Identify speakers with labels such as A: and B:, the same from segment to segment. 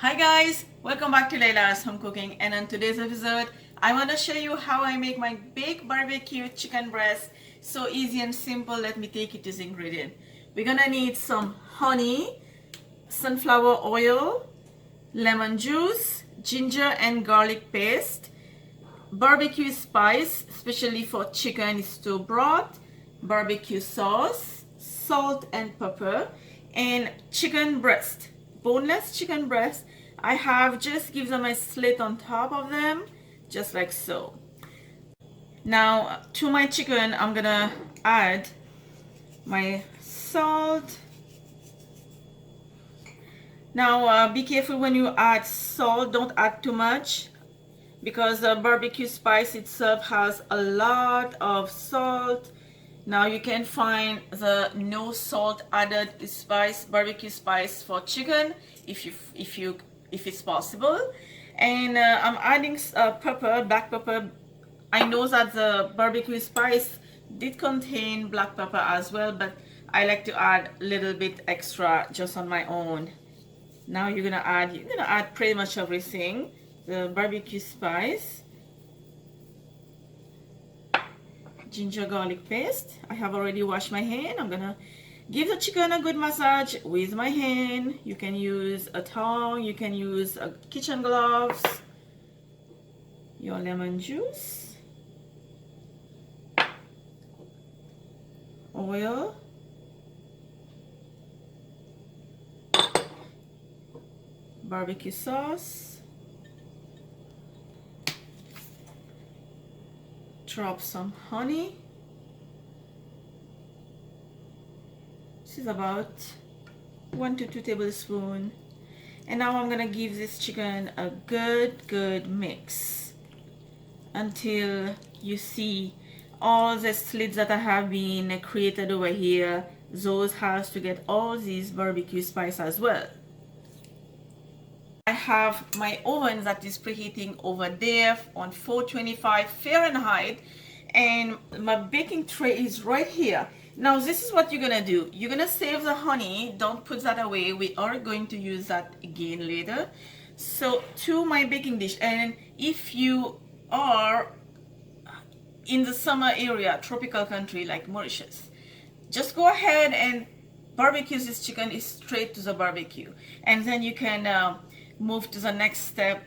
A: Hi guys, welcome back to Laila's Home Cooking, and on today's episode I want to show you how I make my baked barbecue chicken breast. So easy and simple. Let me take you to the ingredient. We're gonna need some honey, sunflower oil, lemon juice, ginger and garlic paste, barbecue spice, especially for chicken stew broth, barbecue sauce, salt and pepper, and chicken breast, boneless chicken breast. I have just give them a slit on top of them, just like so. Now to my chicken, I'm gonna add my salt. Now be careful when you add salt, don't add too much, because the barbecue spice itself has a lot of salt. Now you can find the no salt added spice, barbecue spice for chicken if it's possible. And I'm adding pepper, black pepper. I know that the barbecue spice did contain black pepper as well, but I like to add a little bit extra just on my own. Now you're gonna add pretty much everything. The barbecue spice, ginger garlic paste. I have already washed my hand. I'm gonna give the chicken a good massage with my hand. You can use a tongue, you can use a kitchen gloves. Your lemon juice, oil, barbecue sauce, drop some honey. This is about 1 to 2 tablespoons. And now I'm gonna give this chicken a good mix until you see all the slits that I have been created over here. Those has to get all these barbecue spice as well. I have my oven that is preheating over there on 425 Fahrenheit, and my baking tray is right here. Now this is what you're gonna do. You're gonna save the honey, don't put that away. We are going to use that again later. So to my baking dish, and if you are in the summer area, tropical country like Mauritius, just go ahead and barbecue this chicken is straight to the barbecue, and then you can move to the next step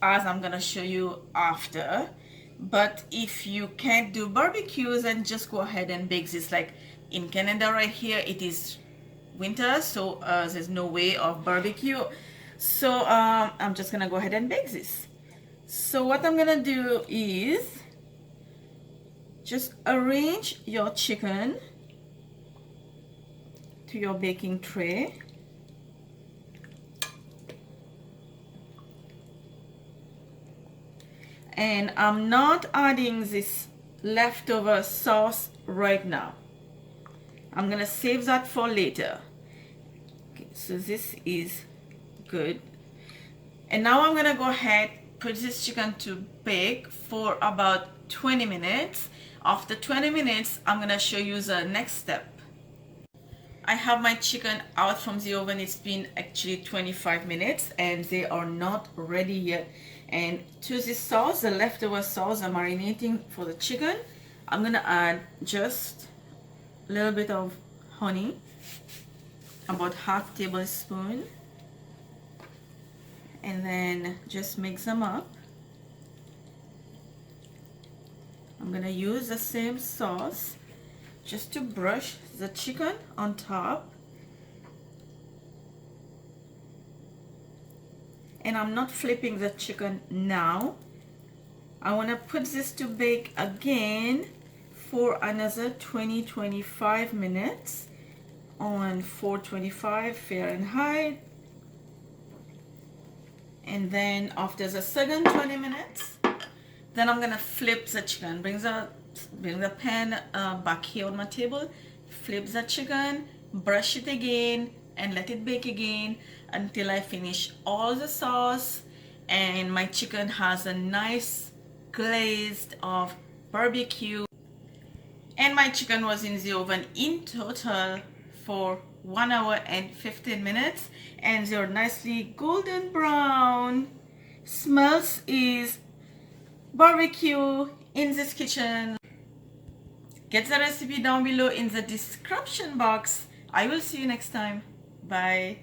A: as I'm gonna show you after. But if you can't do barbecues, then just go ahead and bake this. Like in Canada right here, it is winter, so there's no way of barbecue. So I'm just gonna go ahead and bake this. So what I'm gonna do is just arrange your chicken to your baking tray. And I'm not adding this leftover sauce right now. I'm gonna save that for later. Okay, so this is good. And now I'm gonna go ahead, put this chicken to bake for about 20 minutes. After 20 minutes, I'm gonna show you the next step. I have my chicken out from the oven. It's been actually 25 minutes and they are not ready yet. And to this sauce, the leftover sauce, I'm marinating for the chicken. I'm gonna add just a little bit of honey, about half tablespoon, and then just mix them up. I'm gonna use the same sauce just to brush the chicken on top. And I'm not flipping the chicken now. I want to put this to bake again for another 20-25 minutes on 425 Fahrenheit. And then after the second 20 minutes, then I'm gonna flip the chicken. Bring the pan back here on my table, flip the chicken, brush it again, and let it bake again until I finish all the sauce and my chicken has a nice glazed of barbecue. And my chicken was in the oven in total for 1 hour and 15 minutes, and they're nicely golden brown. Smells is barbecue in this kitchen. Get the recipe down below in the description box. I will see you next time. Bye.